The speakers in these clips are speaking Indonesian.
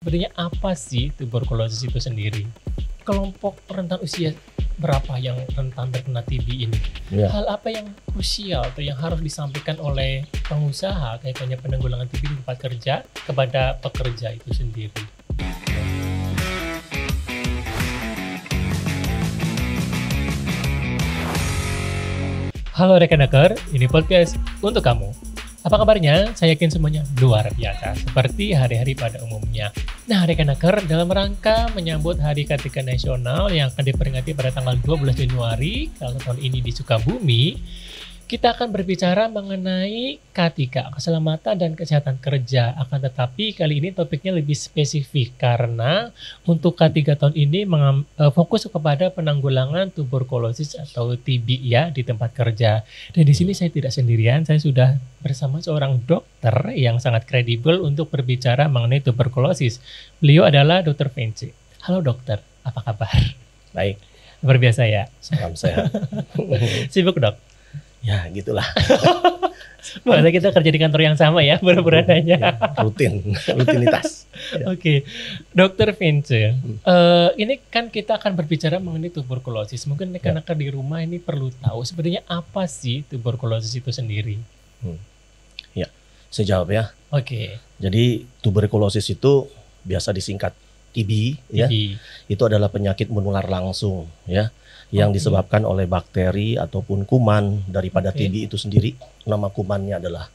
sebenarnya apa sih tuberkulosis itu sendiri? Kelompok rentan usia berapa yang rentan terkena TB ini? Ya. Hal apa yang krusial atau yang harus disampaikan oleh pengusaha kaitannya penanggulangan TB di tempat kerja kepada pekerja itu sendiri? Halo rekan-rekan, ini podcast untuk kamu. Apa kabarnya? Saya yakin semuanya luar biasa, seperti hari-hari pada umumnya. Nah, rekan-rekan, dalam rangka menyambut Hari Kartика Nasional yang akan diperingati pada tanggal 12 Januari, kalau tahun ini di Sukabumi, kita akan berbicara mengenai Kartika, keselamatan dan kesehatan kerja. Akan tetapi kali ini topiknya lebih spesifik karena untuk Kartika tahun ini fokus kepada penanggulangan tuberkulosis atau TB ya di tempat kerja. Dan di sini saya tidak sendirian, saya sudah bersama seorang dokter yang sangat kredibel untuk berbicara mengenai tuberkulosis. Beliau adalah Dr. Vinci. Halo dokter, apa kabar? Baik, Luar biasa ya. salam sehat. Sibuk dok? Ya, gitulah. Bahasa kita kerja di kantor yang sama ya, benar-benarnya. Ya, rutinitas. Ya. Oke, Dokter Vince, ini kan kita akan berbicara mengenai tuberkulosis. Mungkin rekan-rekan di rumah ini perlu tahu sebenarnya apa sih tuberkulosis itu sendiri. Ya, saya jawab ya. Oke. Jadi tuberkulosis itu biasa disingkat TB, ya. TB. Itu adalah penyakit menular langsung, ya, yang disebabkan oleh bakteri ataupun kuman daripada TB itu sendiri. Nama kumannya adalah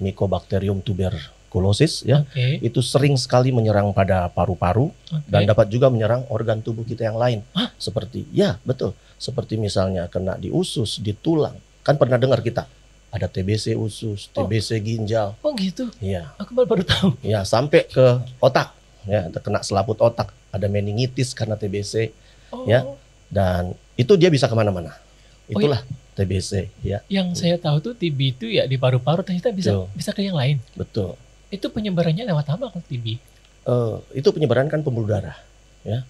Mycobacterium tuberculosis, ya. Itu sering sekali menyerang pada paru-paru dan dapat juga menyerang organ tubuh kita yang lain. Seperti, ya betul, seperti misalnya kena di usus, di tulang. Kan pernah dengar kita ada TBC usus, TBC ginjal. Oh gitu? Iya. Aku baru tahu. Ya, sampai ke otak, ya, kena selaput otak. Ada meningitis karena TBC, ya. Dan itu dia bisa kemana-mana. Itulah TBC, ya. Yang saya tahu tuh TB itu ya di paru-paru, ternyata bisa ke yang lain. Betul. Itu penyebarannya lewat apa kalau TB? Itu penyebaran kan pembuluh darah, ya.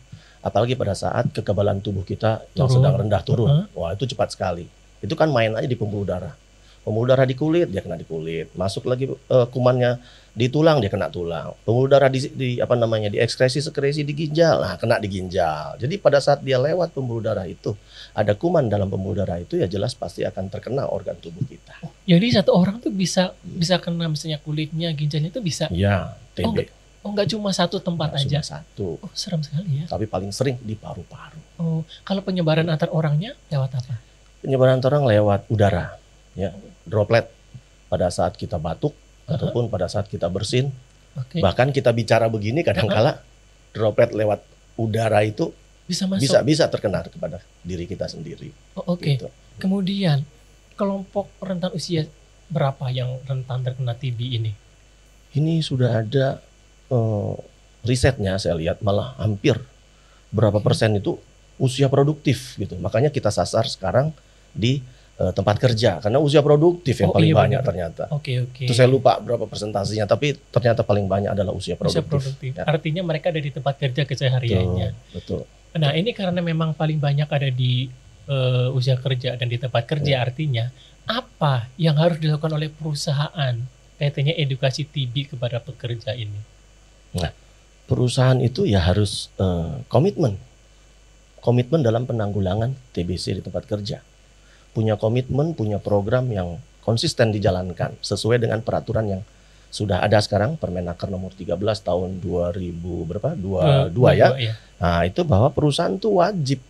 Apalagi pada saat kekebalan tubuh kita yang sedang rendah turun. Wah, itu cepat sekali. Itu kan main aja di pembuluh darah. Pembuluh darah di kulit, dia kena di kulit. Masuk lagi kumannya di tulang, dia kena tulang. Pembuluh darah di sekresi di ginjal, nah kena di ginjal. Jadi pada saat dia lewat pembuluh darah itu, ada kuman dalam pembuluh darah itu, ya jelas pasti akan terkena organ tubuh kita. Jadi satu orang tuh bisa kena misalnya kulitnya, ginjalnya itu bisa. Ya, TB. Enggak cuma satu tempat aja. Cuma satu. Oh, serem sekali ya. Tapi paling sering di paru-paru. Oh, kalau penyebaran antar orangnya lewat apa? Penyebaran orang lewat udara, ya. Droplet pada saat kita batuk ataupun pada saat kita bersin. Bahkan kita bicara begini kadang-kala droplet lewat udara itu bisa terkena kepada diri kita sendiri. Gitu. Kemudian kelompok rentan usia berapa yang rentan terkena TB ini? Ini sudah ada risetnya, saya lihat malah hampir berapa persen itu usia produktif gitu. Makanya kita sasar sekarang di tempat kerja karena usia produktif yang paling banyak ternyata. Itu saya lupa berapa persentasenya, tapi ternyata paling banyak adalah usia produktif. Ya. Artinya mereka ada di tempat kerja kesehariannya. Betul. Nah, ini karena memang paling banyak ada di usia kerja dan di tempat kerja, artinya apa yang harus dilakukan oleh perusahaan kaitannya edukasi TB kepada pekerja ini? Nah, perusahaan itu ya harus komitmen dalam penanggulangan TBC di tempat kerja. Punya komitmen, punya program yang konsisten dijalankan sesuai dengan peraturan yang sudah ada sekarang, Permenaker nomor 13 tahun 2022 ya. Nah, itu bahwa perusahaan itu wajib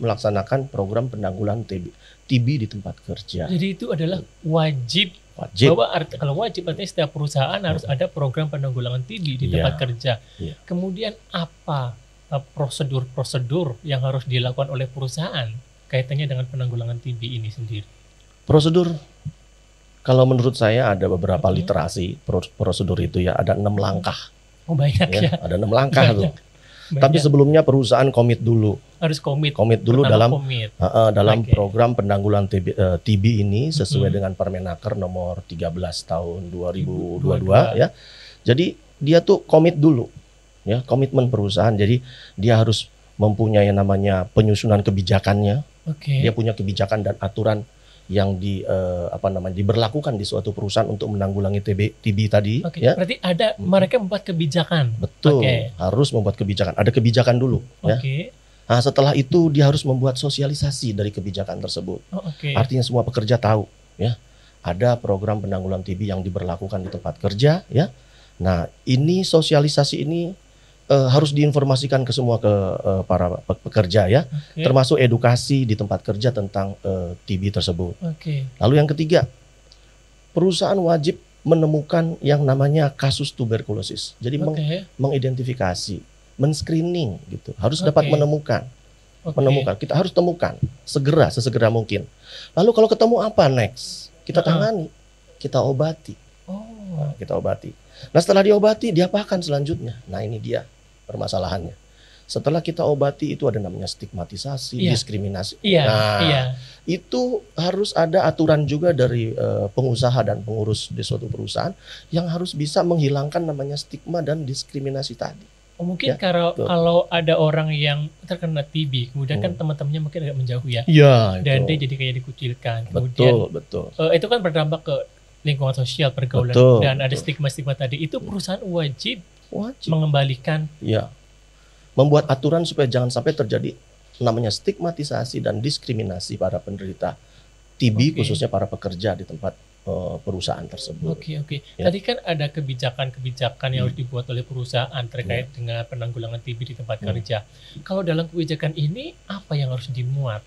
melaksanakan program penanggulangan TB di tempat kerja. Jadi itu adalah wajib. Bahwa kalau wajib artinya setiap perusahaan harus ada program penanggulangan TB di tempat kerja. Kemudian apa prosedur-prosedur yang harus dilakukan oleh perusahaan kaitannya dengan penanggulangan TB ini sendiri? Prosedur, kalau menurut saya ada beberapa literasi prosedur itu ya, ada 6 langkah. Oh banyak ya. Ada 6 langkah tuh. Tapi sebelumnya perusahaan komit dulu. Harus komit dulu dalam program penanggulangan TB ini sesuai dengan Permenaker nomor 13 tahun 2022 ya. Jadi dia tuh komit dulu ya, komitmen perusahaan. Jadi dia harus mempunyai namanya penyusunan kebijakannya. Dia punya kebijakan dan aturan yang diberlakukan di suatu perusahaan untuk menanggulangi TB tadi. Oke, Ya. berarti ada mereka membuat kebijakan. Betul, Oke. harus membuat kebijakan. Ada kebijakan dulu. Ya. Oke. Nah, setelah itu dia harus membuat sosialisasi dari kebijakan tersebut. Oh, oke. Artinya semua pekerja tahu, ya, ada program penanggulangan TB yang diberlakukan di tempat kerja, ya. Nah, ini sosialisasi ini harus diinformasikan ke semua para pekerja, ya, Oke. termasuk edukasi di tempat kerja tentang TB tersebut. Oke. Lalu yang ketiga, perusahaan wajib menemukan yang namanya kasus tuberkulosis. Jadi Oke. mengidentifikasi, men-screening gitu. Harus Oke. dapat menemukan. Oke. Kita harus temukan sesegera mungkin. Lalu kalau ketemu apa next? Kita tangani, kita obati. Oh. Kita obati. Nah, setelah diobati, diapakan selanjutnya? Nah, ini dia permasalahannya. Setelah kita obati itu ada namanya stigmatisasi, Iya. diskriminasi. Iya. Nah, Iya. itu harus ada aturan juga dari pengusaha dan pengurus di suatu perusahaan yang harus bisa menghilangkan namanya stigma dan diskriminasi tadi. Oh, mungkin Ya, betul. kalau ada orang yang terkena TB, kemudian kan teman-temannya mungkin agak menjauh ya. Iya, Dan dia jadi kayak dikucilkan. Kemudian betul. itu kan berdampak ke lingkungan sosial, pergaulan, Betul, dan ada betul. stigma-stigma tadi. Itu perusahaan wajib Wajib. mengembalikan. Ya, membuat aturan supaya jangan sampai terjadi namanya stigmatisasi dan diskriminasi para penderita TB, Oke. khususnya para pekerja di tempat perusahaan tersebut. Oke. Ya. Tadi kan ada kebijakan-kebijakan yang harus dibuat oleh perusahaan terkait dengan penanggulangan TB di tempat kerja. Kalau dalam kebijakan ini, apa yang harus dimuat?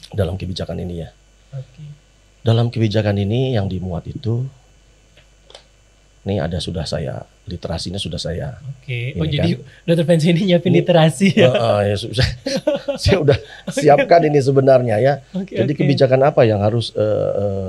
Dalam kebijakan ini ya. Oke. Dalam kebijakan ini yang dimuat itu, ini sudah saya literasinya sudah saya. Oke. Ini Oh, jadi kan. Dr. Fancy ini nyiapin Ini- literasi ya? Saya udah siapkan ini sebenarnya ya. Oke, Jadi oke. kebijakan apa yang harus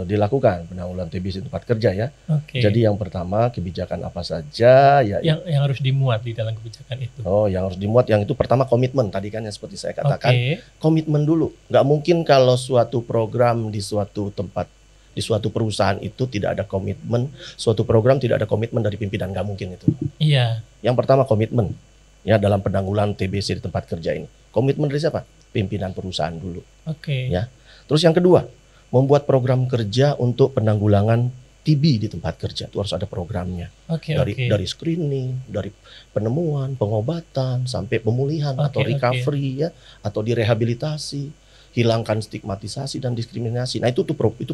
dilakukan penanggulangan TB di tempat kerja ya. Oke. Jadi yang pertama, kebijakan apa saja ya. yang harus dimuat di dalam kebijakan itu. Oh, yang harus dimuat yang itu pertama komitmen tadi kan yang seperti saya katakan. Oke. Komitmen dulu. Nggak mungkin kalau suatu program di suatu tempat, di suatu perusahaan itu tidak ada komitmen, suatu program tidak ada komitmen dari pimpinan, nggak mungkin itu. Iya. Yang pertama komitmen ya dalam penanggulangan TBC di tempat kerja ini. Komitmen dari siapa? Pimpinan perusahaan dulu. Oke. Ya. Terus yang kedua, membuat program kerja untuk penanggulangan TB di tempat kerja. Itu harus ada programnya. Oke. Dari screening, dari penemuan, pengobatan, sampai pemulihan Oke, atau recovery ya, atau direhabilitasi, hilangkan stigmatisasi dan diskriminasi. Nah, itu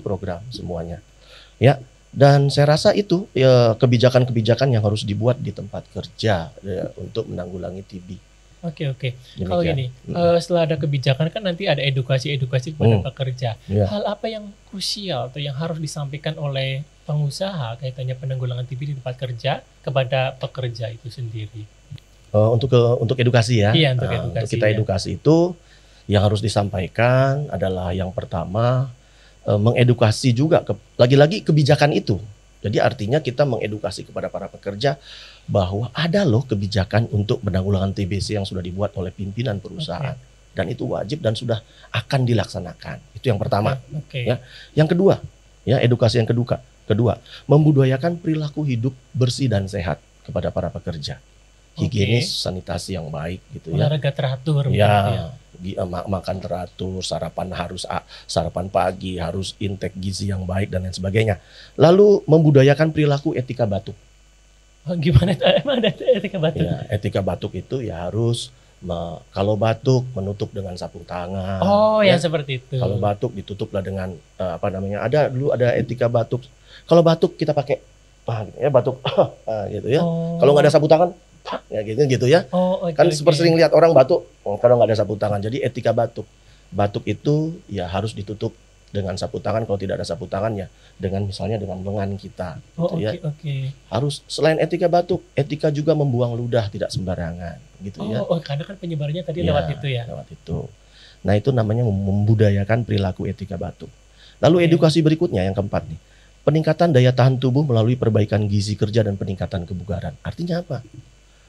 program semuanya. Ya. Dan saya rasa itu ya, kebijakan-kebijakan yang harus dibuat di tempat kerja ya, untuk menanggulangi TB. Oke. Demikian. Kalau gini, setelah ada kebijakan kan nanti ada edukasi kepada pekerja. Ya. Hal apa yang krusial atau yang harus disampaikan oleh pengusaha kaitannya penanggulangan TB di tempat kerja kepada pekerja itu sendiri? Untuk edukasi ya. Iya, untuk Nah, edukasi, untuk kita ya. edukasi itu yang harus disampaikan adalah yang pertama mengedukasi juga lagi-lagi kebijakan itu. Jadi artinya kita mengedukasi kepada para pekerja bahwa ada loh kebijakan untuk penanggulangan TBC yang sudah dibuat oleh pimpinan perusahaan. Dan itu wajib dan sudah akan dilaksanakan. Itu yang pertama. Oke. Ya. Yang kedua, ya edukasi yang kedua, membudayakan perilaku hidup bersih dan sehat kepada para pekerja. Higienis, sanitasi yang baik gitu ya. Olahraga teratur. Ya, makan teratur, sarapan pagi, harus intake gizi yang baik dan lain sebagainya. Lalu membudayakan perilaku etika batuk. Oh, gimana? Emang ada etika batuk? Ya, etika batuk itu ya harus kalau batuk menutup dengan sapu tangan. Oh, ya. yang seperti itu. Kalau batuk ditutuplah dengan dulu ada etika batuk. Kalau batuk kita pakai batuk gitu ya. Oh. Kalau nggak ada sapu tangan ya gitu ya. Oh, oke, Kan oke. sering lihat orang batuk kalau nggak ada sapu tangan. Jadi etika batuk. Batuk itu ya harus ditutup dengan sapu tangan. Kalau tidak ada sapu tangan ya dengan misalnya dengan lengan kita. Oh, Gitu ya. oke. Harus selain etika batuk, etika juga membuang ludah tidak sembarangan. Gitu ya. Oh, karena kan penyebarannya tadi Ya, lewat itu ya. Lewat itu. Nah itu namanya membudayakan perilaku etika batuk. Lalu edukasi berikutnya yang keempat nih. Peningkatan daya tahan tubuh melalui perbaikan gizi kerja dan peningkatan kebugaran. Artinya apa?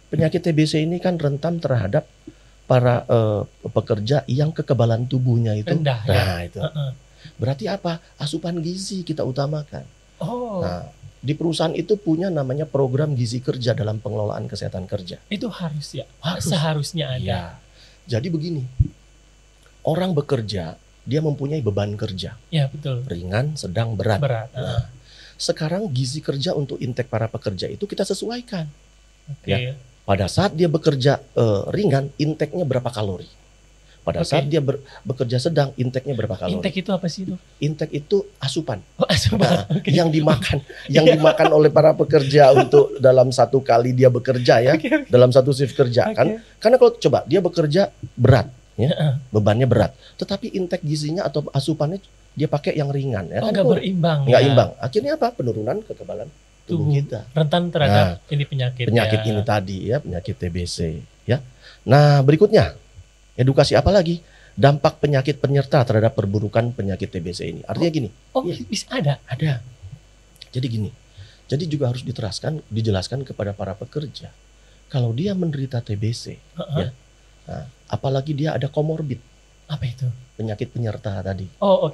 Penyakit TBC ini kan rentan terhadap para pekerja yang kekebalan tubuhnya itu Rendah, ya? Nah, itu. Berarti apa? Asupan gizi kita utamakan. Oh, Nah, di perusahaan itu punya namanya program gizi kerja dalam pengelolaan kesehatan kerja. itu harus ya. Harus. Seharusnya ada. Ya. Jadi begini. Orang bekerja dia mempunyai beban kerja. Ya, betul. Ringan, sedang, berat. Nah, sekarang gizi kerja untuk intake para pekerja itu kita sesuaikan. Ya. Pada saat dia bekerja ringan, intake-nya berapa kalori? Pada saat dia bekerja sedang, intake-nya berapa kalori? Intake itu apa sih itu? Intake itu asupan. Asupan. Nah, yang dimakan, dimakan oleh para pekerja untuk dalam satu kali dia bekerja ya, dalam satu shift kerja kan. Karena kalau coba dia bekerja berat, ya, bebannya berat, tetapi intake gizinya atau asupannya dia pakai yang ringan ya. Nggak berimbang. Nggak imbang. Akhirnya apa? Penurunan kekebalan tubuh kita. Rentan terhadap ini penyakit ini tadi ya, penyakit TBC ya. Nah, berikutnya edukasi apa lagi? Dampak penyakit penyerta terhadap perburukan penyakit TBC ini. Artinya gini. Bisa ada. Ada. Jadi gini. Jadi juga harus dijelaskan kepada para pekerja. Kalau dia menderita TBC, ya. Nah, apalagi dia ada komorbid. Apa itu? Penyakit penyerta tadi.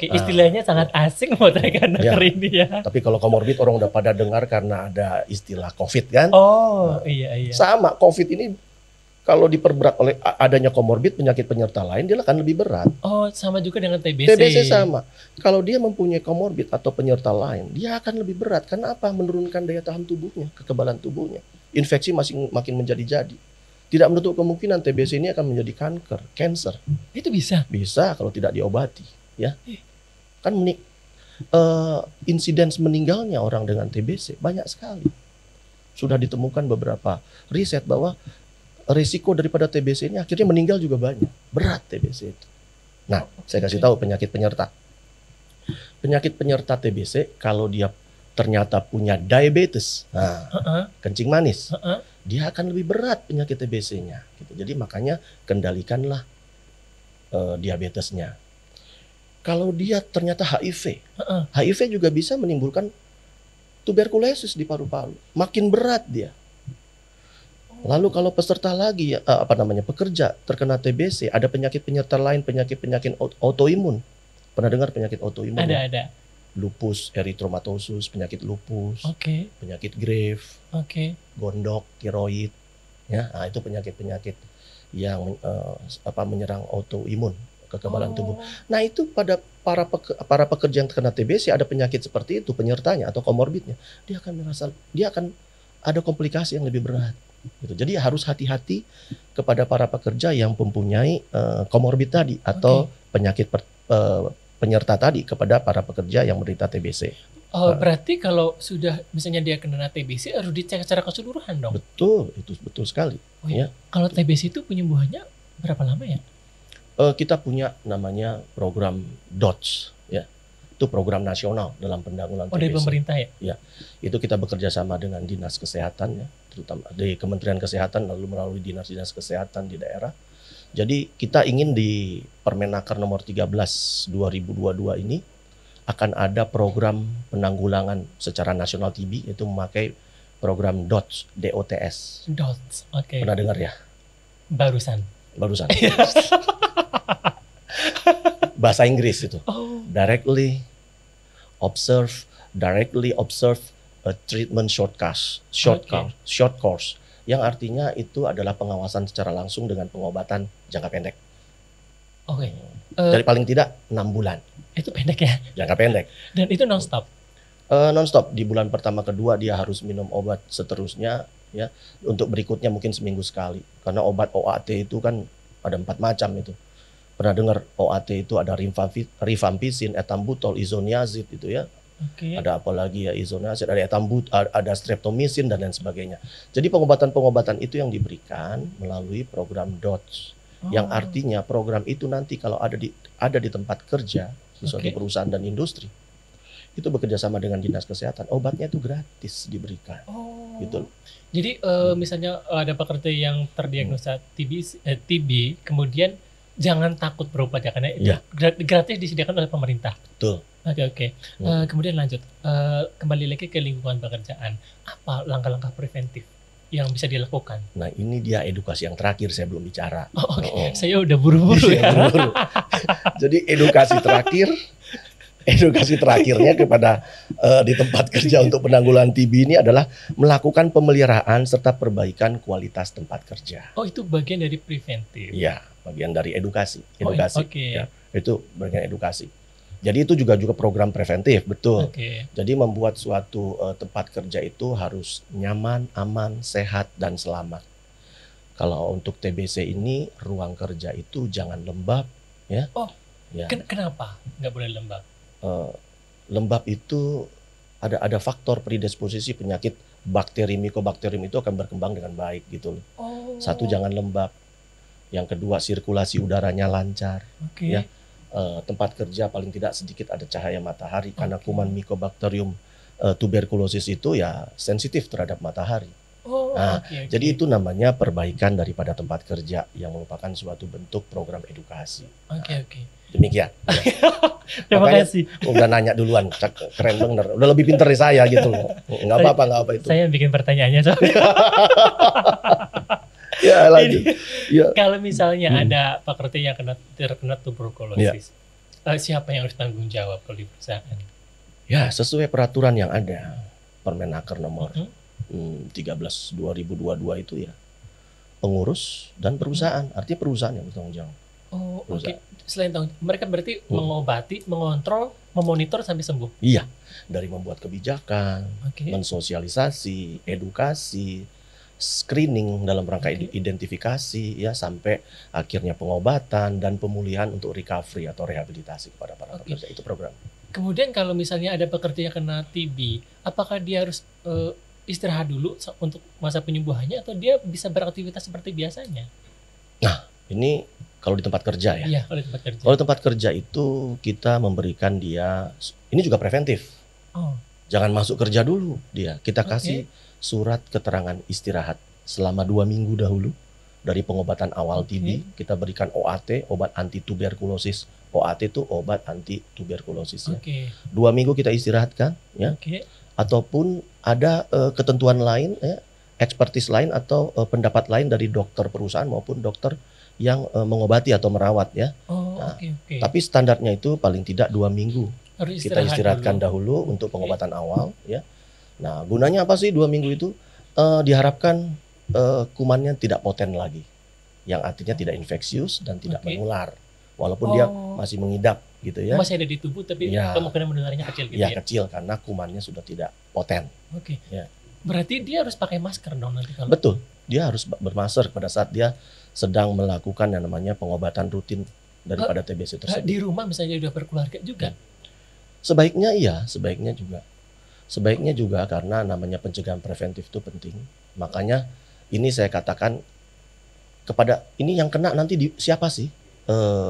Istilahnya sangat asing buat rekan-rekan ini ya. Tapi kalau komorbid orang udah pada dengar karena ada istilah COVID kan. Iya. Sama COVID ini kalau diperberat oleh adanya komorbid penyakit penyerta lain, dia akan lebih berat. Sama juga dengan TBC. TBC sama. Kalau dia mempunyai komorbid atau penyerta lain, dia akan lebih berat. Karena apa? Menurunkan daya tahan tubuhnya, kekebalan tubuhnya. Infeksi makin menjadi-jadi. Tidak menutup kemungkinan TBC ini akan menjadi kanker, cancer. Itu bisa? Bisa kalau tidak diobati. Ya, kan insiden meninggalnya orang dengan TBC banyak sekali. Sudah ditemukan beberapa riset bahwa risiko daripada TBC ini akhirnya meninggal juga banyak. Berat TBC itu. Nah, saya kasih tahu penyakit penyerta. Penyakit penyerta TBC kalau dia ternyata punya diabetes, kencing manis, dia akan lebih berat penyakit TBC-nya. Gitu. Jadi makanya kendalikanlah diabetesnya. Kalau dia ternyata HIV, HIV juga bisa menimbulkan tuberkulosis di paru-paru. Makin berat dia. Lalu kalau peserta lagi pekerja terkena TBC, ada penyakit penyerta lain, penyakit autoimun. Pernah dengar penyakit autoimun? Ada. Lupus erythematosus, penyakit lupus, penyakit Graves, gondok, tiroid, ya, nah, itu penyakit-penyakit yang menyerang autoimun, kekebalan tubuh. Nah itu pada para pekerja yang terkena TBC ada penyakit seperti itu penyertanya atau komorbidnya, dia akan ada komplikasi yang lebih berat. Gitu. Jadi harus hati-hati kepada para pekerja yang mempunyai komorbid tadi atau penyakit penyerta tadi kepada para pekerja yang menderita TBC. Berarti kalau sudah misalnya dia kena TBC harus dicek secara keseluruhan dong? Betul, itu betul sekali. Ya. Kalau TBC itu penyembuhannya berapa lama ya? Kita punya namanya program DOTS, ya. Itu program nasional dalam penanggulangan TBC. Dari pemerintah ya? Ya, itu kita bekerja sama dengan dinas kesehatan ya, terutama di Kementerian Kesehatan lalu melalui dinas-dinas kesehatan di daerah. Jadi kita ingin di Permenaker nomor 13 2022 ini akan ada program penanggulangan secara nasional TB, yaitu memakai program DOTS, DOTS. DOTS, Pernah dengar ya? Barusan. Bahasa Inggris itu. Directly observe a treatment short course. Yang artinya itu adalah pengawasan secara langsung dengan pengobatan jangka pendek. Dari paling tidak 6 bulan. Itu pendek ya? Jangka pendek. Dan itu non-stop? Non-stop. Di bulan pertama kedua dia harus minum obat seterusnya. Ya, untuk berikutnya mungkin seminggu sekali. Karena obat OAT itu kan ada 4 macam itu. Pernah dengar OAT itu ada rifampicin, ethambutol, isoniazid itu ya. Ada apa lagi ya, isoniazid, ada ada streptomycin dan lain sebagainya. Jadi pengobatan-pengobatan itu yang diberikan melalui program DOTS. Yang artinya program itu nanti kalau ada di tempat kerja, di perusahaan dan industri, itu bekerja sama dengan dinas kesehatan, obatnya itu gratis diberikan. Gitu. Jadi misalnya ada pekerja yang terdiagnosa TB, kemudian jangan takut berobat ya, karena itu gratis disediakan oleh pemerintah. Betul. Oke. Kemudian lanjut, kembali lagi ke lingkungan pekerjaan. Apa langkah-langkah preventif yang bisa dilakukan? Nah ini dia edukasi yang terakhir, saya belum bicara. Saya udah buru-buru ya. Jadi edukasi terakhirnya kepada di tempat kerja untuk penanggulangan TB ini adalah melakukan pemeliharaan serta perbaikan kualitas tempat kerja. Itu bagian dari preventif. Iya, bagian dari edukasi. Ya. Itu bagian edukasi. Jadi itu juga program preventif, betul. Jadi membuat suatu tempat kerja itu harus nyaman, aman, sehat, dan selamat. Kalau untuk TBC ini ruang kerja itu jangan lembab, ya. Oh, ya. Kenapa nggak boleh lembab? Lembab itu ada faktor predisposisi penyakit bakteri mycobacterium itu akan berkembang dengan baik gitu loh. Satu, jangan lembab. Yang kedua, sirkulasi udaranya lancar, ya. Tempat kerja paling tidak sedikit ada cahaya matahari karena kuman Mycobacterium tuberculosis itu ya sensitif terhadap matahari. Jadi itu namanya perbaikan daripada tempat kerja yang merupakan suatu bentuk program edukasi. Demikian. Terima kasih. Udah nanya duluan, keren bener. Udah lebih pintar dari saya gitu loh. Nggak apa-apa itu. Saya bikin pertanyaannya soalnya. Ya, lanjut. Ya. Kalau misalnya ada pekerja yang terkena tuberkulosis, siapa yang harus tanggung jawab kalau di perusahaan? Ya, sesuai peraturan yang ada, Permenaker nomor 13 2022 itu ya, pengurus dan perusahaan. Artinya perusahaan yang bertanggung jawab. Selain tanggung, mereka berarti mengobati, mengontrol, memonitor sampai sembuh. Iya, dari membuat kebijakan, mensosialisasi, edukasi, screening dalam rangka identifikasi, ya, sampai akhirnya pengobatan dan pemulihan untuk recovery atau rehabilitasi kepada para pekerja. Itu program. Kemudian kalau misalnya ada pekerja yang kena TB, apakah dia harus istirahat dulu untuk masa penyembuhannya atau dia bisa beraktivitas seperti biasanya? Nah, ini kalau di tempat kerja ya. Iya, kalau di tempat kerja. Kalau di tempat kerja itu kita memberikan dia, ini juga preventif. Jangan masuk kerja dulu dia. Kita kasih surat keterangan istirahat selama 2 minggu dahulu dari pengobatan awal TB. Kita berikan OAT, obat anti tuberkulosis. OAT itu obat anti tuberkulosis. 2 minggu kita istirahatkan, ya. Ataupun ada ketentuan lain, ya, ekspertis lain atau pendapat lain dari dokter perusahaan maupun dokter yang mengobati atau merawat, ya. Tapi standarnya itu paling tidak 2 minggu. Kita istirahatkan dahulu untuk pengobatan awal, ya. Nah, gunanya apa sih 2 minggu itu? Diharapkan kumannya tidak poten lagi, yang artinya tidak infeksius dan tidak menular, walaupun dia masih mengidap, gitu ya. Masih ada di tubuh, tapi kemungkinan menularnya kecil, gitu ya? Kecil karena kumannya sudah tidak poten. Ya. Berarti dia harus pakai masker dong nanti kalau? Betul, dia harus bermasker pada saat dia sedang melakukan yang namanya pengobatan rutin daripada TBC tersebut. Di rumah misalnya udah berkeluarga juga? Sebaiknya iya, sebaiknya juga. Sebaiknya juga karena namanya pencegahan preventif itu penting. Makanya ini saya katakan kepada ini yang kena nanti siapa sih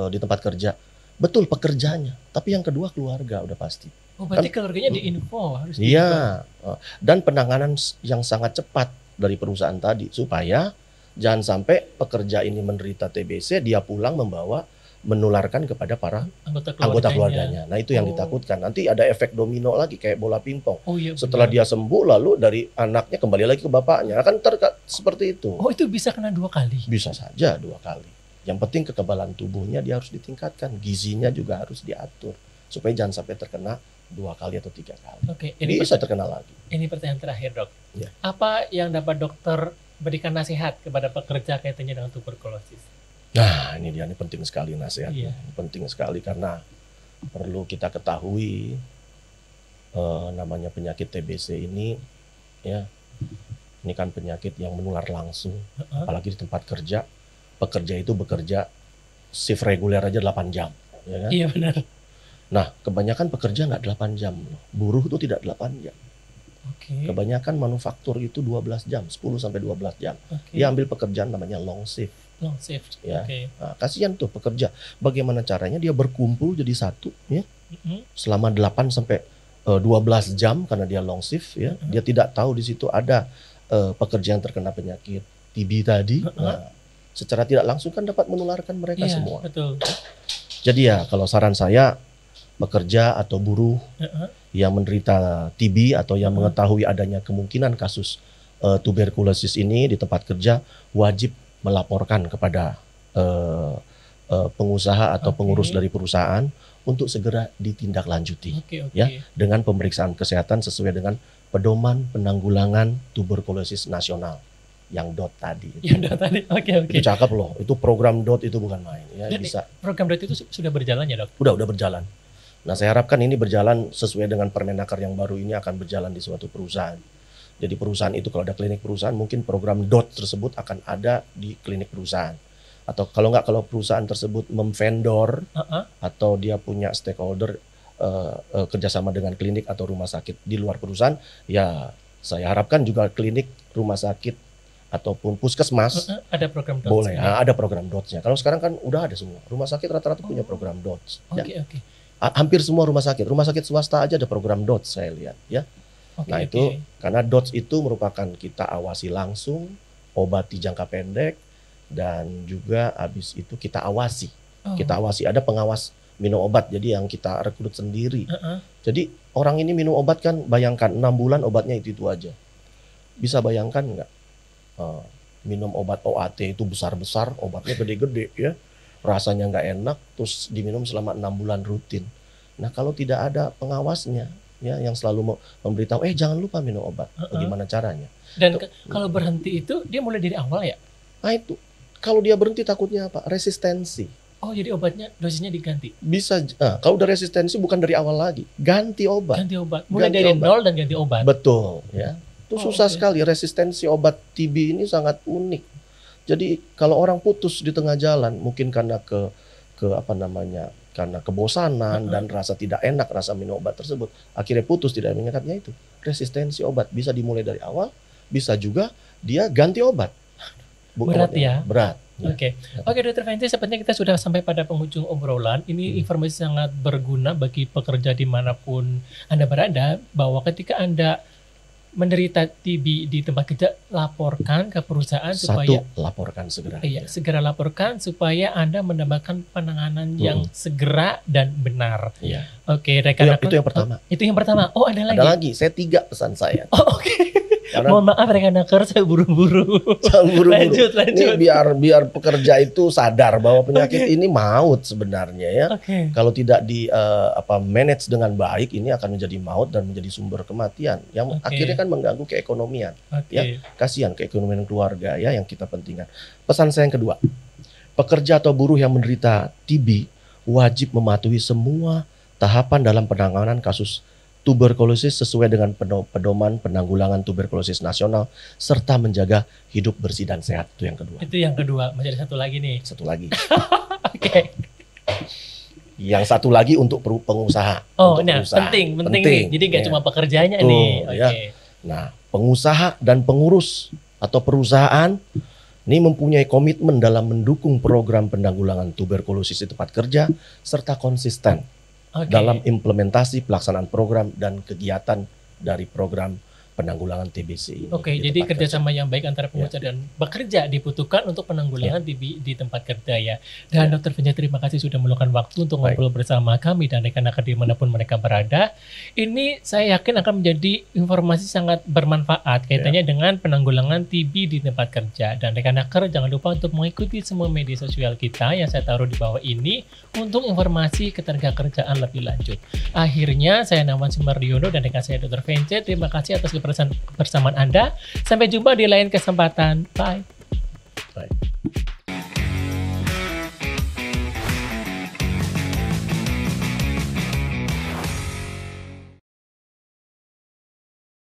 di tempat kerja? Betul, pekerjanya. Tapi yang kedua keluarga udah pasti. Berarti keluarganya diinfo harus. Iya. Dan penanganan yang sangat cepat dari perusahaan tadi supaya jangan sampai pekerja ini menderita TBC dia pulang menularkan kepada para anggota keluarganya. Nah, itu yang ditakutkan. Nanti ada efek domino lagi kayak bola pingpong. Setelah dia sembuh lalu dari anaknya kembali lagi ke bapaknya. Akan seperti itu. Itu bisa kena 2 kali? Bisa saja 2 kali. Yang penting kekebalan tubuhnya dia harus ditingkatkan. Gizinya juga harus diatur. Supaya jangan sampai terkena 2 kali atau 3 kali. Ini bisa terkena lagi. Ini pertanyaan terakhir, Dok. Ya. Apa yang dapat dokter berikan nasihat kepada pekerja kaitannya dengan tuberkulosis? Nah, ini dia, ini penting sekali nasihatnya. Penting sekali karena perlu kita ketahui namanya penyakit TBC ini, ya, ini kan penyakit yang menular langsung, apalagi di tempat kerja. Pekerja itu bekerja shift reguler aja 8 jam, ya kan? Iya, benar. Nah, kebanyakan pekerja nggak 8 jam, buruh itu tidak 8 jam. Kebanyakan manufaktur itu 12 jam, 10 sampai 12 jam. Dia ambil pekerjaan namanya long shift. Long shift. Ya. Nah, kasihan tuh pekerja. Bagaimana caranya dia berkumpul jadi satu, ya. Selama 8 sampai 12 jam karena dia long shift, ya. Dia tidak tahu di situ ada pekerja yang terkena penyakit TB tadi. Nah, secara tidak langsung kan dapat menularkan mereka semua. Betul. Jadi ya kalau saran saya, pekerja atau buruh yang menderita TB atau yang mengetahui adanya kemungkinan kasus tuberkulosis ini di tempat kerja wajib melaporkan kepada pengusaha atau pengurus dari perusahaan untuk segera ditindaklanjuti, ya, dengan pemeriksaan kesehatan sesuai dengan pedoman penanggulangan tuberkulosis nasional yang DOT tadi. Yang DOT tadi, oke. Itu cakep loh, itu program DOT itu bukan main. Ya, Dan bisa. program DOT itu sudah berjalan ya, Dok? Udah berjalan. Nah, saya harapkan ini berjalan sesuai dengan Permenaker yang baru ini akan berjalan di suatu perusahaan. Jadi perusahaan itu kalau ada klinik perusahaan, mungkin program DOT tersebut akan ada di klinik perusahaan. Atau kalau perusahaan tersebut memvendor atau dia punya stakeholder kerjasama dengan klinik atau rumah sakit di luar perusahaan, ya saya harapkan juga klinik, rumah sakit ataupun puskesmas ada program DOT. Boleh, ada program DOT-nya. Kalau sekarang kan udah ada semua. Rumah sakit rata-rata punya program DOT. Oke. Hampir semua rumah sakit swasta aja ada program DOT saya lihat ya. Itu karena DOT itu merupakan kita awasi langsung, obati jangka pendek, dan juga habis itu kita awasi. Kita awasi, ada pengawas minum obat, jadi yang kita rekrut sendiri. Jadi orang ini minum obat kan, bayangkan 6 bulan obatnya itu aja. Bisa bayangkan nggak? Minum obat OAT itu besar-besar, obatnya gede-gede ya. Rasanya nggak enak, terus diminum selama 6 bulan rutin. Nah kalau tidak ada pengawasnya, ya yang selalu memberitahu, jangan lupa minum obat. Bagaimana caranya? Dan kalau berhenti itu dia mulai dari awal ya? Nah itu, kalau dia berhenti takutnya apa? Resistensi. Oh jadi obatnya dosisnya diganti? Bisa, kalau udah resistensi bukan dari awal lagi, ganti obat. Mulai dari nol dan ganti obat. Betul, ya. Itu susah sekali. Resistensi obat TB ini sangat unik. Jadi kalau orang putus di tengah jalan, mungkin karena karena kebosanan dan rasa tidak enak rasa minum obat tersebut, akhirnya putus, tidak mengingatnya itu. Resistensi obat bisa dimulai dari awal, bisa juga dia ganti obat. Berat ya? Berat. Oke, Dr. Fenty, sepertinya kita sudah sampai pada penghujung obrolan. Ini informasi sangat berguna bagi pekerja dimanapun Anda berada, bahwa ketika Anda menderita TB di tempat kerja, laporkan ke perusahaan supaya laporkan segera. Iya, segera laporkan supaya Anda mendapatkan penanganan yang segera dan benar. Iya. Oke, rekan-rekan. Itu yang pertama. Itu yang pertama. Oh, ada lagi. Ada lagi. Saya 3 pesan saya. Oh, oke. Mohon maaf rekan-rekan, saya buru-buru. Jangan buru-buru. Lanjut. Ini biar pekerja itu sadar bahwa penyakit ini maut sebenarnya ya. Kalau tidak di manage dengan baik, ini akan menjadi maut dan menjadi sumber kematian yang akhirnya kan mengganggu keekonomian. Ya, kasihan keekonomian keluarga ya yang kita pentingkan. Pesan saya yang kedua, pekerja atau buruh yang menderita TB wajib mematuhi semua tahapan dalam penanganan kasus tuberkulosis sesuai dengan pedoman penanggulangan tuberkulosis nasional serta menjaga hidup bersih dan sehat. Itu yang kedua. Itu yang kedua. Masih ada satu lagi nih. Satu lagi. Oke. Yang satu lagi untuk pengusaha. Oh, nah, penting nih. Jadi nggak cuma pekerjanya nih. Ya. Nah, pengusaha dan pengurus atau perusahaan ini mempunyai komitmen dalam mendukung program penanggulangan tuberkulosis di tempat kerja serta konsisten dalam implementasi pelaksanaan program dan kegiatan dari program penanggulangan TBC ini. Jadi kerjasama yang baik antara pengusaha dan bekerja dibutuhkan untuk penanggulangan TB di tempat kerja ya. Dan Dr. Fenty, terima kasih sudah meluangkan waktu untuk ngobrol bersama kami dan rekan-rekan dimanapun mereka berada. Ini saya yakin akan menjadi informasi sangat bermanfaat kaitannya dengan penanggulangan TB di tempat kerja. Dan rekan-rekan jangan lupa untuk mengikuti semua media sosial kita yang saya taruh di bawah ini untuk informasi ketenagakerjaan lebih lanjut. Akhirnya saya Nawan Sumardiono dan rekan saya Dr. Fenty, terima kasih atas kebersamaan Anda. Sampai jumpa di lain kesempatan. Bye.